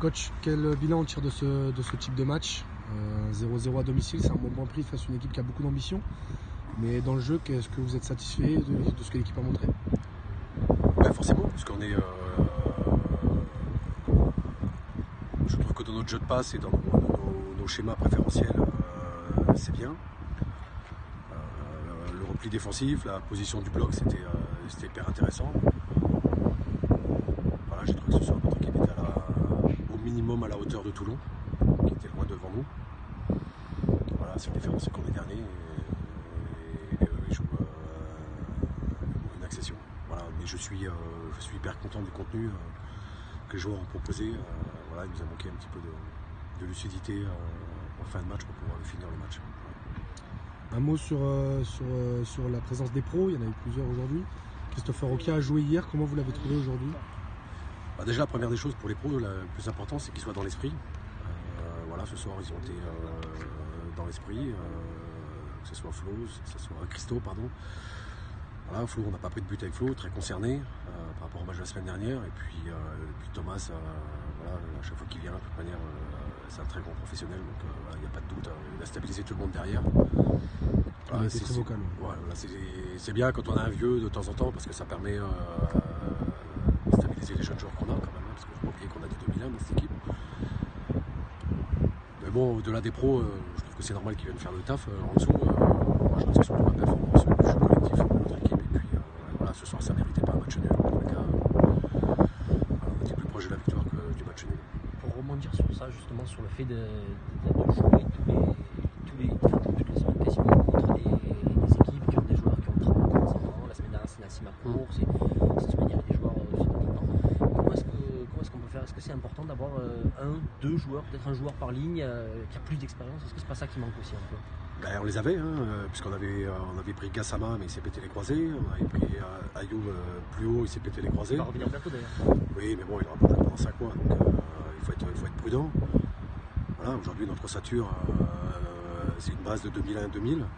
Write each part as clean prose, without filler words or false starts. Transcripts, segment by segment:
Coach, quel bilan on tire de ce type de match? 0-0 à domicile, c'est un bon point pris face à une équipe qui a beaucoup d'ambition. Mais dans le jeu, est-ce que vous êtes satisfait de ce que l'équipe a montré? Forcément, parce qu'on est. Je trouve que dans notre jeu de passe et dans nos schémas préférentiels, c'est bien. Le repli défensif, la position du bloc, c'était hyper intéressant. Voilà, j'ai trouvé que ce soir notre équipe était au minimum à la hauteur de Toulon, qui était loin devant nous. Voilà, c'est la différence, c'est qu'on est dernier et eux ils jouent une accession. Voilà, mais je suis hyper content du contenu que les joueurs ont proposé. Voilà, il nous a manqué un petit peu de lucidité en fin de match pour pouvoir finir le match. Un mot sur la présence des pros, il y en a eu plusieurs aujourd'hui. Christopher Okia a joué hier, comment vous l'avez trouvé aujourd'hui? Déjà, la première des choses pour les pros, le plus important, c'est qu'ils soient dans l'esprit. Voilà, ce soir, ils ont été dans l'esprit, que ce soit Flo, que ce soit Christo, pardon. Voilà, Flo, on n'a pas pris de but avec Flo, très concerné par rapport au match de la semaine dernière. Et puis Thomas, voilà, à chaque fois qu'il vient, de toute manière, c'est un très grand professionnel, donc il n'y a pas de doute. Il a stabilisé tout le monde derrière. Voilà, c'est très vocal. Voilà, c'est bien quand on a un vieux de temps en temps, parce que ça permet de stabiliser les jeunes joueurs qu'on a quand même, parce qu'il ne faut pas oublier qu'on a des 2001 dans cette équipe. Mais bon, au-delà des pros, je trouve que c'est normal qu'ils viennent faire le taf en dessous. Moi, je pense qu'ils sont de la performance, le jeu collectif de notre équipe. Et puis voilà, ce soir, ça ne méritait pas un match nul. En tout cas, on était plus proche de la victoire que du match nul. Pour rebondir sur ça, justement, sur le fait de jouer toutes les semaines quasiment contre des équipes qui ont des joueurs qui ont 30 ans, 40 ans. La semaine dernière, c'est Nassim Akour, cette semaine, il y avait des joueurs comment est-ce qu'on peut faire? Est-ce que c'est important d'avoir deux joueurs, peut-être un joueur par ligne qui a plus d'expérience? Est-ce que c'est pas ça qui manque aussi un peu? On les avait, puisqu'on avait pris Gassama, mais il s'est pété les croisés. On avait pris Ayoub plus haut, il s'est pété les croisés. Il va revenir bientôt d'ailleurs. Oui, mais bon, il aura pas joué pendant 5 mois, donc il faut être prudent. Voilà, aujourd'hui, notre ossature, c'est une base de 2001-2000, donc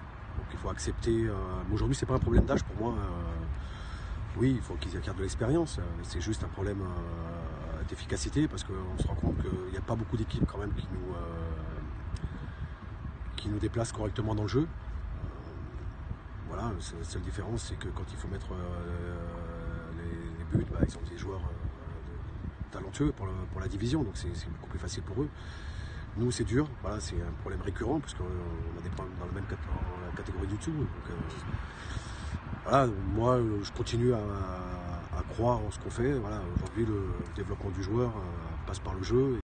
il faut accepter. Aujourd'hui, c'est pas un problème d'âge pour moi. Oui, il faut qu'ils acquièrent de l'expérience. C'est juste un problème d'efficacité, parce qu'on se rend compte qu'il n'y a pas beaucoup d'équipes quand même qui nous déplacent correctement dans le jeu. Voilà, la seule différence, c'est que quand il faut mettre les buts, ils ont des joueurs talentueux pour la division, donc c'est beaucoup plus facile pour eux. Nous, c'est dur, voilà, c'est un problème récurrent, parce qu'on a des problèmes dans la catégorie du dessous. Donc, voilà, moi, je continue à croire en ce qu'on fait. Voilà, aujourd'hui, le développement du joueur passe par le jeu.